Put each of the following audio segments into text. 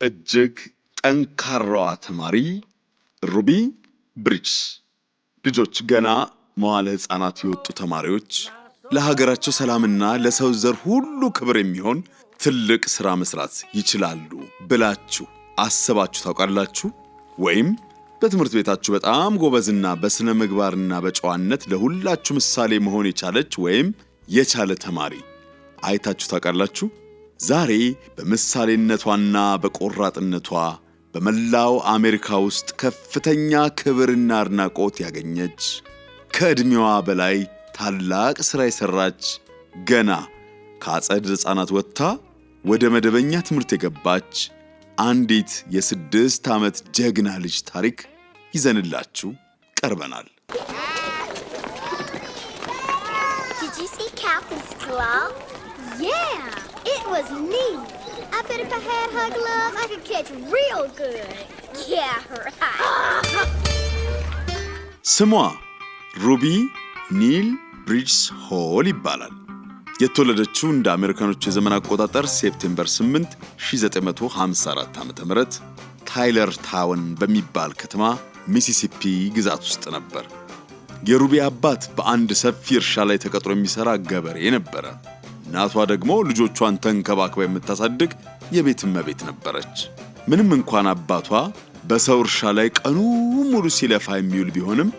እጅግ ጠንካራዋ ተማሪ ሩቢ ብሪጅስ። ልጆች ገና መዋለ ሕፃናት የወጡ ተማሪዎች ለሀገራቸው ሰላምና ለሰው ዘር ሁሉ ክብር የሚሆን ትልቅ ሥራ መስራት ይችላሉ ብላችሁ አስባችሁ ታውቃላችሁ? ወይም በትምህርት ቤታችሁ በጣም ጎበዝና በስነ ምግባርና በጨዋነት ለሁላችሁ ምሳሌ መሆን የቻለች ወይም የቻለ ተማሪ አይታችሁ ታውቃላችሁ? ዛሬ በምሳሌነቷና በቆራጥነቷ በመላው አሜሪካ ውስጥ ከፍተኛ ክብርና አድናቆት ያገኘች፣ ከዕድሜዋ በላይ ታላቅ ሥራ የሠራች፣ ገና ከአጸደ ሕፃናት ወጥታ ወደ መደበኛ ትምህርት የገባች አንዲት የ6 ዓመት ጀግና ልጅ ታሪክ ይዘንላችሁ ቀርበናል። Did you see Captain's glove? Yeah, it was neat. I bet if I had her glove, I could catch real good. Yeah, right. ስሟ ሩቢ ኒል ብሪጅስ ሆል ይባላል። የተወለደችው እንደ አሜሪካኖች የዘመን አቆጣጠር ሴፕቴምበር 8 1954 ዓ.ም ታይለር ታውን በሚባል ከተማ ሚሲሲፒ ግዛት ውስጥ ነበር። የሩቢ አባት በአንድ ሰፊ እርሻ ላይ ተቀጥሮ የሚሰራ ገበሬ ነበረ። እናቷ ደግሞ ልጆቿን ተንከባክባ የምታሳድግ የቤት እመቤት ነበረች። ምንም እንኳን አባቷ በሰው እርሻ ላይ ቀኑ ሙሉ ሲለፋ የሚውል ቢሆንም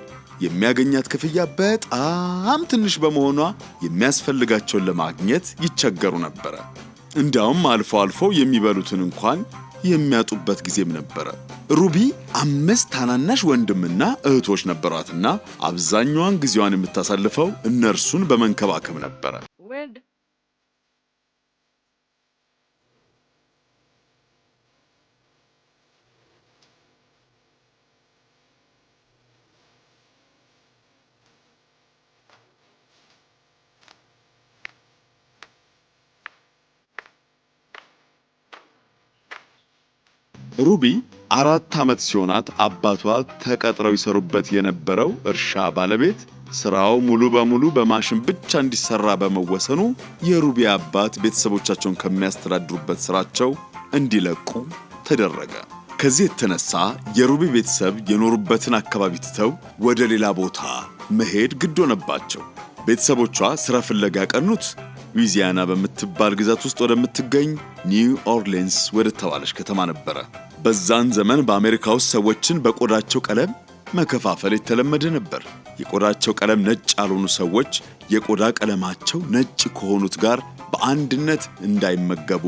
የሚያገኛት ክፍያ በጣም ትንሽ በመሆኗ የሚያስፈልጋቸውን ለማግኘት ይቸገሩ ነበረ። እንዲያውም አልፎ አልፎ የሚበሉትን እንኳን የሚያጡበት ጊዜም ነበረ። ሩቢ 5 ታናናሽ ወንድምና እህቶች ነበሯትና አብዛኛዋን ጊዜዋን የምታሳልፈው እነርሱን በመንከባከብ ነበረ። ሩቢ 4 ዓመት ሲሆናት አባቷ ተቀጥረው ይሰሩበት የነበረው እርሻ ባለቤት ስራው ሙሉ በሙሉ በማሽን ብቻ እንዲሰራ በመወሰኑ የሩቢ አባት ቤተሰቦቻቸውን ከሚያስተዳድሩበት ስራቸው እንዲለቁ ተደረገ። ከዚህ የተነሳ የሩቢ ቤተሰብ የኖሩበትን አካባቢ ትተው ወደ ሌላ ቦታ መሄድ ግድ ሆነባቸው። ቤተሰቦቿ ስራ ፍለጋ ያቀኑት ሉዊዚያና በምትባል ግዛት ውስጥ ወደምትገኝ ኒው ኦርሊንስ ወደ ተባለች ከተማ ነበረ። በዛን ዘመን በአሜሪካ ውስጥ ሰዎችን በቆዳቸው ቀለም መከፋፈል የተለመደ ነበር። የቆዳቸው ቀለም ነጭ ያልሆኑ ሰዎች የቆዳ ቀለማቸው ነጭ ከሆኑት ጋር በአንድነት እንዳይመገቡ፣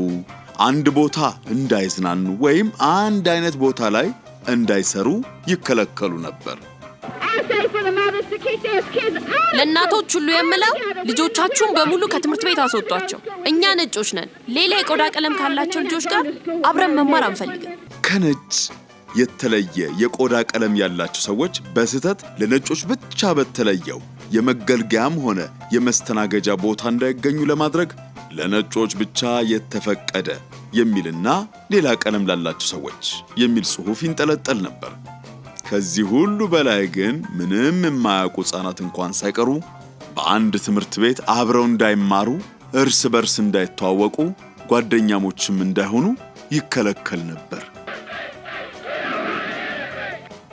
አንድ ቦታ እንዳይዝናኑ ወይም አንድ አይነት ቦታ ላይ እንዳይሰሩ ይከለከሉ ነበር። ለእናቶች ሁሉ የምለው ልጆቻችሁን በሙሉ ከትምህርት ቤት አስወጧቸው። እኛ ነጮች ነን። ሌላ የቆዳ ቀለም ካላቸው ልጆች ጋር አብረን መማር አንፈልግም። ከነጭ የተለየ የቆዳ ቀለም ያላቸው ሰዎች በስህተት ለነጮች ብቻ በተለየው የመገልገያም ሆነ የመስተናገጃ ቦታ እንዳይገኙ ለማድረግ ለነጮች ብቻ የተፈቀደ የሚልና ሌላ ቀለም ላላቸው ሰዎች የሚል ጽሑፍ ይንጠለጠል ነበር። ከዚህ ሁሉ በላይ ግን ምንም የማያውቁ ሕፃናት እንኳን ሳይቀሩ በአንድ ትምህርት ቤት አብረው እንዳይማሩ፣ እርስ በርስ እንዳይተዋወቁ፣ ጓደኛሞችም እንዳይሆኑ ይከለከል ነበር።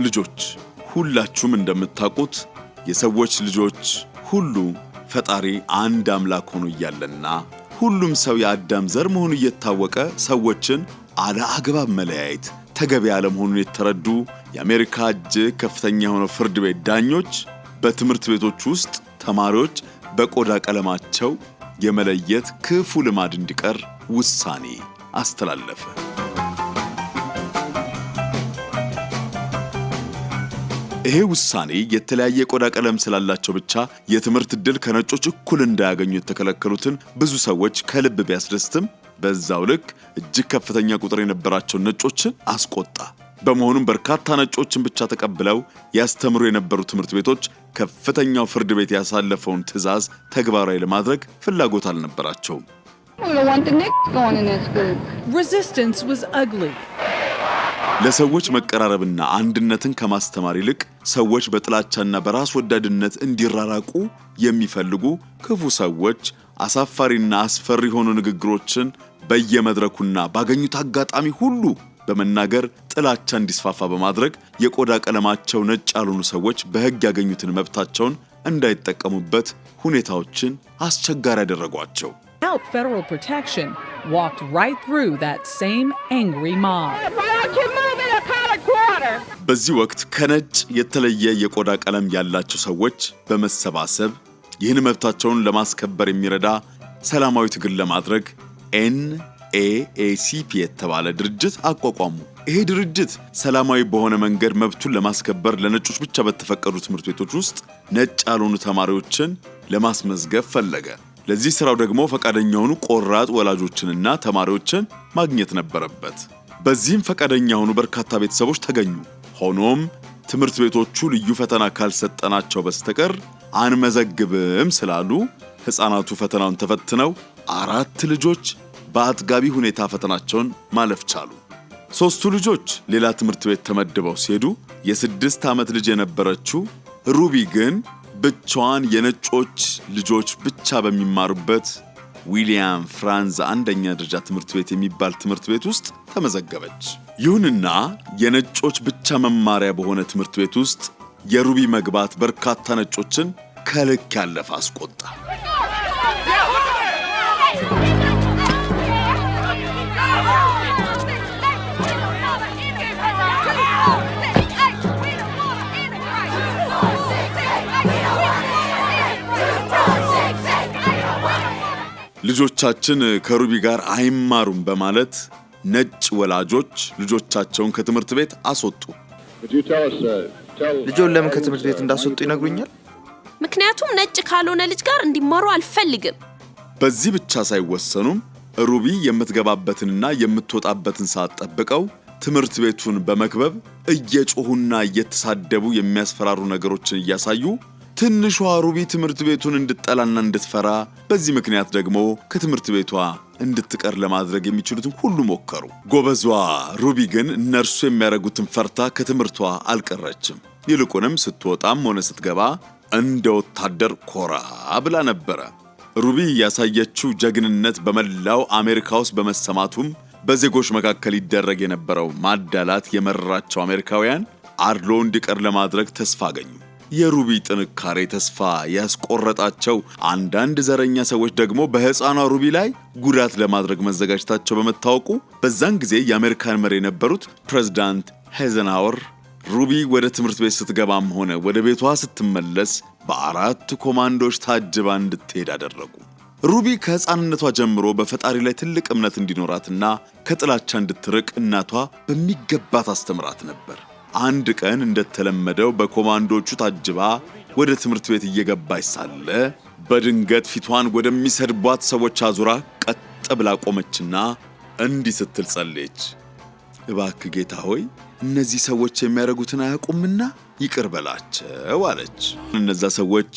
ልጆች ሁላችሁም እንደምታውቁት የሰዎች ልጆች ሁሉ ፈጣሪ አንድ አምላክ ሆኖ እያለና ሁሉም ሰው የአዳም ዘር መሆኑ እየታወቀ ሰዎችን አለ አግባብ መለያየት ተገቢ አለመሆኑን የተረዱ የአሜሪካ እጅግ ከፍተኛ የሆነው ፍርድ ቤት ዳኞች በትምህርት ቤቶች ውስጥ ተማሪዎች በቆዳ ቀለማቸው የመለየት ክፉ ልማድ እንዲቀር ውሳኔ አስተላለፈ። ይሄ ውሳኔ የተለያየ የቆዳ ቀለም ስላላቸው ብቻ የትምህርት ዕድል ከነጮች እኩል እንዳያገኙ የተከለከሉትን ብዙ ሰዎች ከልብ ቢያስደስትም በዛው ልክ እጅግ ከፍተኛ ቁጥር የነበራቸውን ነጮችን አስቆጣ። በመሆኑም በርካታ ነጮችን ብቻ ተቀብለው ያስተምሩ የነበሩ ትምህርት ቤቶች ከፍተኛው ፍርድ ቤት ያሳለፈውን ትዕዛዝ ተግባራዊ ለማድረግ ፍላጎት አልነበራቸውም። Resistance was ugly. ለሰዎች መቀራረብና አንድነትን ከማስተማር ይልቅ ሰዎች በጥላቻና በራስ ወዳድነት እንዲራራቁ የሚፈልጉ ክፉ ሰዎች አሳፋሪና አስፈሪ የሆኑ ንግግሮችን በየመድረኩና ባገኙት አጋጣሚ ሁሉ በመናገር ጥላቻ እንዲስፋፋ በማድረግ የቆዳ ቀለማቸው ነጭ ያልሆኑ ሰዎች በሕግ ያገኙትን መብታቸውን እንዳይጠቀሙበት ሁኔታዎችን አስቸጋሪ ያደረጓቸው። Without federal protection, walked right through that same angry mob. በዚህ ወቅት ከነጭ የተለየ የቆዳ ቀለም ያላቸው ሰዎች በመሰባሰብ ይህን መብታቸውን ለማስከበር የሚረዳ ሰላማዊ ትግል ለማድረግ NAACP የተባለ ድርጅት አቋቋሙ። ይሄ ድርጅት ሰላማዊ በሆነ መንገድ መብቱን ለማስከበር ለነጮች ብቻ በተፈቀዱ ትምህርት ቤቶች ውስጥ ነጭ ያልሆኑ ተማሪዎችን ለማስመዝገብ ፈለገ። ለዚህ ስራው ደግሞ ፈቃደኛ የሆኑ ቆራጥ ወላጆችንና ተማሪዎችን ማግኘት ነበረበት። በዚህም ፈቃደኛ የሆኑ በርካታ ቤተሰቦች ተገኙ። ሆኖም ትምህርት ቤቶቹ ልዩ ፈተና ካልሰጠናቸው በስተቀር አንመዘግብም ስላሉ ሕፃናቱ ፈተናውን ተፈትነው 4 ልጆች በአጥጋቢ ሁኔታ ፈተናቸውን ማለፍ ቻሉ። 3ቱ ልጆች ሌላ ትምህርት ቤት ተመድበው ሲሄዱ የ6 ዓመት ልጅ የነበረችው ሩቢ ግን ብቻዋን የነጮች ልጆች ብቻ በሚማሩበት ዊሊያም ፍራንዝ አንደኛ ደረጃ ትምህርት ቤት የሚባል ትምህርት ቤት ውስጥ ተመዘገበች። ይሁንና የነጮች ብቻ መማሪያ በሆነ ትምህርት ቤት ውስጥ የሩቢ መግባት በርካታ ነጮችን ከልክ ያለፈ አስቆጣ። ልጆቻችን ከሩቢ ጋር አይማሩም በማለት ነጭ ወላጆች ልጆቻቸውን ከትምህርት ቤት አስወጡ። ልጆን ለምን ከትምህርት ቤት እንዳስወጡ ይነግሩኛል? ምክንያቱም ነጭ ካልሆነ ልጅ ጋር እንዲማሩ አልፈልግም። በዚህ ብቻ ሳይወሰኑም ሩቢ የምትገባበትንና የምትወጣበትን ሰዓት ጠብቀው ትምህርት ቤቱን በመክበብ እየጮሁና እየተሳደቡ የሚያስፈራሩ ነገሮችን እያሳዩ ትንሿ ሩቢ ትምህርት ቤቱን እንድትጠላና እንድትፈራ፣ በዚህ ምክንያት ደግሞ ከትምህርት ቤቷ እንድትቀር ለማድረግ የሚችሉትን ሁሉ ሞከሩ። ጎበዟ ሩቢ ግን እነርሱ የሚያደርጉትን ፈርታ ከትምህርቷ አልቀረችም። ይልቁንም ስትወጣም ሆነ ስትገባ እንደ ወታደር ኮራ ብላ ነበረ። ሩቢ ያሳየችው ጀግንነት በመላው አሜሪካ ውስጥ በመሰማቱም በዜጎች መካከል ይደረግ የነበረው ማዳላት የመረራቸው አሜሪካውያን አድሎ እንዲቀር ለማድረግ ተስፋ አገኙ። የሩቢ ጥንካሬ ተስፋ ያስቆረጣቸው አንዳንድ ዘረኛ ሰዎች ደግሞ በሕፃኗ ሩቢ ላይ ጉዳት ለማድረግ መዘጋጀታቸው በመታወቁ በዛን ጊዜ የአሜሪካን መሪ የነበሩት ፕሬዝዳንት ሄይዘንሃወር ሩቢ ወደ ትምህርት ቤት ስትገባም ሆነ ወደ ቤቷ ስትመለስ በ4 ኮማንዶዎች ታጅባ እንድትሄድ አደረጉ። ሩቢ ከሕፃንነቷ ጀምሮ በፈጣሪ ላይ ትልቅ እምነት እንዲኖራትና ከጥላቻ እንድትርቅ እናቷ በሚገባት አስተምራት ነበር። አንድ ቀን እንደተለመደው በኮማንዶቹ ታጅባ ወደ ትምህርት ቤት እየገባች ሳለ በድንገት ፊቷን ወደሚሰድቧት ሰዎች አዙራ ቀጥ ብላ ቆመችና እንዲህ ስትል ጸለየች። እባክህ ጌታ ሆይ እነዚህ ሰዎች የሚያደርጉትን አያውቁምና ይቅር በላቸው አለች። እነዛ ሰዎች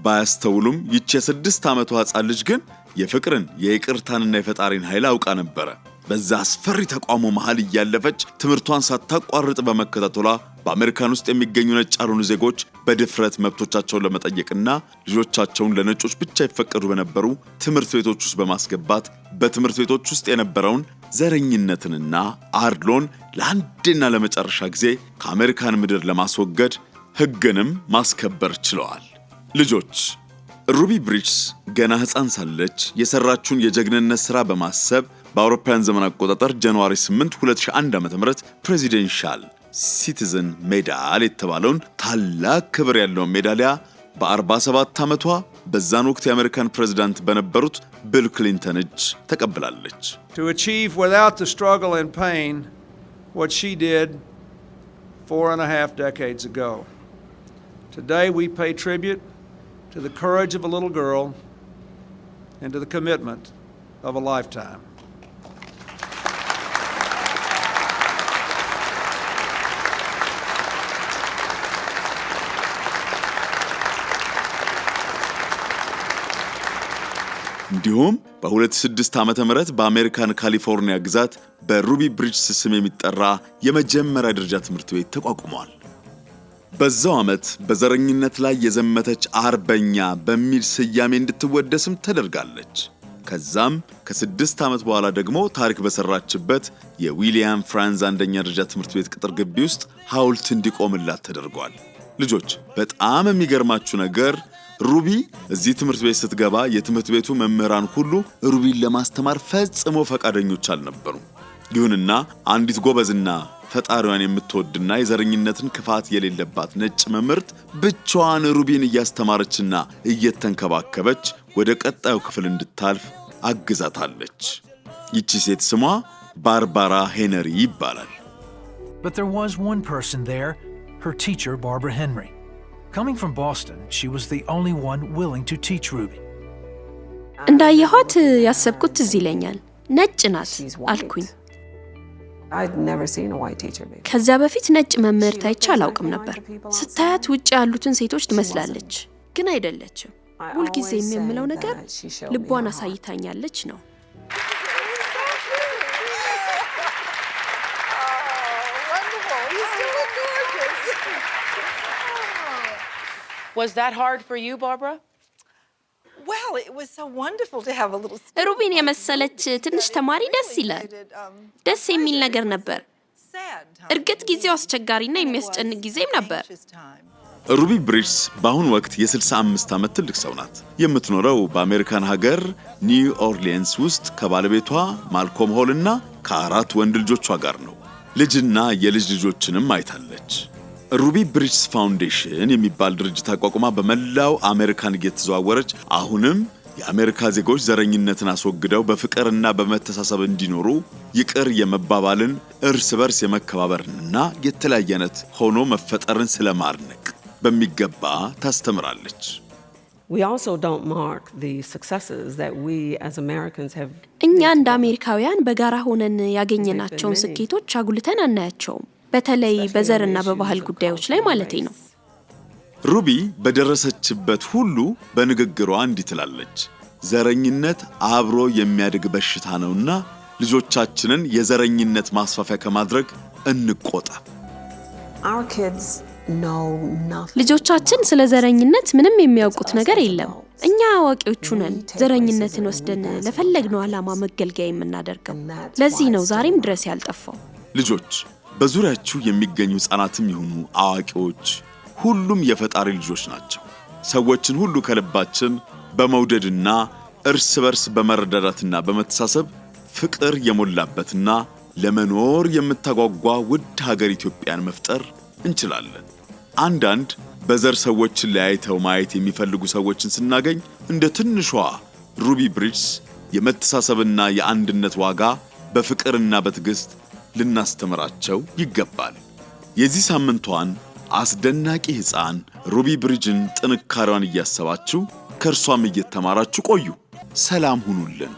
ባያስተውሉም ይህች የ6 ዓመቷ ሕፃን ልጅ ግን የፍቅርን የይቅርታንና የፈጣሪን ኃይል አውቃ ነበረ። በዛ አስፈሪ ተቋሞ መሃል እያለፈች ትምህርቷን ሳታቋርጥ በመከታተሏ በአሜሪካን ውስጥ የሚገኙ ነጭ ያልሆኑ ዜጎች በድፍረት መብቶቻቸውን ለመጠየቅና ልጆቻቸውን ለነጮች ብቻ ይፈቀዱ በነበሩ ትምህርት ቤቶች ውስጥ በማስገባት በትምህርት ቤቶች ውስጥ የነበረውን ዘረኝነትንና አድሎን ለአንዴና ለመጨረሻ ጊዜ ከአሜሪካን ምድር ለማስወገድ ሕግንም ማስከበር ችለዋል። ልጆች ሩቢ ብሪጅስ ገና ሕፃን ሳለች የሰራችውን የጀግንነት ሥራ በማሰብ በአውሮፓውያን ዘመን አቆጣጠር ጃንዋሪ 8 2001 ዓ.ም ፕሬዚደንሻል ሲቲዝን ሜዳል የተባለውን ታላቅ ክብር ያለውን ሜዳሊያ በ47 ዓመቷ በዛን ወቅት የአሜሪካን ፕሬዝዳንት በነበሩት ቢል ክሊንተን እጅ ተቀብላለች። To achieve without the struggle and pain what she did 4.5 decades ago. Today we pay tribute to the courage of a little girl and to the commitment of a lifetime. እንዲሁም በ2006 ዓመተ ምህረት በአሜሪካን ካሊፎርኒያ ግዛት በሩቢ ብሪጅስ ስም የሚጠራ የመጀመሪያ ደረጃ ትምህርት ቤት ተቋቁሟል። በዛው ዓመት በዘረኝነት ላይ የዘመተች አርበኛ በሚል ስያሜ እንድትወደስም ተደርጋለች። ከዛም ከ6 ዓመት በኋላ ደግሞ ታሪክ በሰራችበት የዊሊያም ፍራንዝ አንደኛ ደረጃ ትምህርት ቤት ቅጥር ግቢ ውስጥ ሐውልት እንዲቆምላት ተደርጓል። ልጆች በጣም የሚገርማችሁ ነገር ሩቢ እዚህ ትምህርት ቤት ስትገባ የትምህርት ቤቱ መምህራን ሁሉ ሩቢን ለማስተማር ፈጽሞ ፈቃደኞች አልነበሩም። ይሁንና አንዲት ጎበዝና ፈጣሪዋን የምትወድና የዘረኝነትን ክፋት የሌለባት ነጭ መምህርት ብቻዋን ሩቢን እያስተማረችና እየተንከባከበች ወደ ቀጣዩ ክፍል እንድታልፍ አግዛታለች። ይቺ ሴት ስሟ ባርባራ ሄነሪ ይባላል። But there was one person there, her teacher Barbara Henry. Coming from Boston, she was the only one willing to teach Ruby. እንዳየኋት ያሰብኩት ትዝ ይለኛል። ነጭ ናት አልኩኝ። ከዚያ በፊት ነጭ መምህርት አይቼ አላውቅም ነበር። ስታያት ውጭ ያሉትን ሴቶች ትመስላለች፣ ግን አይደለችም። ሁልጊዜም የምለው ነገር ልቧን አሳይታኛለች ነው። Was that hard for you, Barbara? Well, it was so wonderful to have a little ሩቢን የመሰለች ትንሽ ተማሪ ደስ ይላል። ደስ የሚል ነገር ነበር። እርግጥ ጊዜው አስቸጋሪና የሚያስጨንቅ ጊዜም ነበር። ሩቢ ብሪጅስ በአሁኑ ወቅት የ65 ዓመት ትልቅ ሰው ናት። የምትኖረው በአሜሪካን ሀገር ኒው ኦርሊንስ ውስጥ ከባለቤቷ ማልኮም ሆል እና ከ4 ወንድ ልጆቿ ጋር ነው። ልጅና የልጅ ልጆችንም አይታለች። ሩቢ ብሪጅስ ፋውንዴሽን የሚባል ድርጅት አቋቁማ በመላው አሜሪካን እየተዘዋወረች አሁንም የአሜሪካ ዜጎች ዘረኝነትን አስወግደው በፍቅርና በመተሳሰብ እንዲኖሩ ይቅር የመባባልን እርስ በርስ የመከባበርንና የተለያየ አይነት ሆኖ መፈጠርን ስለማድነቅ በሚገባ ታስተምራለች። We also don't mark the successes that we as Americans have. እኛ እንደ አሜሪካውያን በጋራ ሆነን ያገኘናቸውን ስኬቶች አጉልተን አናያቸውም። በተለይ በዘርና በባህል ጉዳዮች ላይ ማለቴ ነው። ሩቢ በደረሰችበት ሁሉ በንግግሯ እንዲህ ትላለች። ዘረኝነት አብሮ የሚያድግ በሽታ ነውና ልጆቻችንን የዘረኝነት ማስፋፊያ ከማድረግ እንቆጠብ። Our kids know nothing. ልጆቻችን ስለ ዘረኝነት ምንም የሚያውቁት ነገር የለም። እኛ አዋቂዎቹ ነን ዘረኝነትን ወስደን ለፈለግነው ዓላማ መገልገያ የምናደርገው። ለዚህ ነው ዛሬም ድረስ ያልጠፋው። ልጆች በዙሪያችሁ የሚገኙ ሕፃናትም ይሁኑ አዋቂዎች ሁሉም የፈጣሪ ልጆች ናቸው። ሰዎችን ሁሉ ከልባችን በመውደድና እርስ በርስ በመረዳዳትና በመተሳሰብ ፍቅር የሞላበትና ለመኖር የምታጓጓ ውድ ሀገር ኢትዮጵያን መፍጠር እንችላለን። አንዳንድ በዘር ሰዎችን ለያይተው ማየት የሚፈልጉ ሰዎችን ስናገኝ እንደ ትንሿ ሩቢ ብሪጅስ የመተሳሰብና የአንድነት ዋጋ በፍቅርና በትዕግስት ልናስተምራቸው ይገባል። የዚህ ሳምንቷን አስደናቂ ሕፃን ሩቢ ብሪጅን ጥንካሬዋን እያሰባችሁ ከእርሷም እየተማራችሁ ቆዩ። ሰላም ሁኑልን።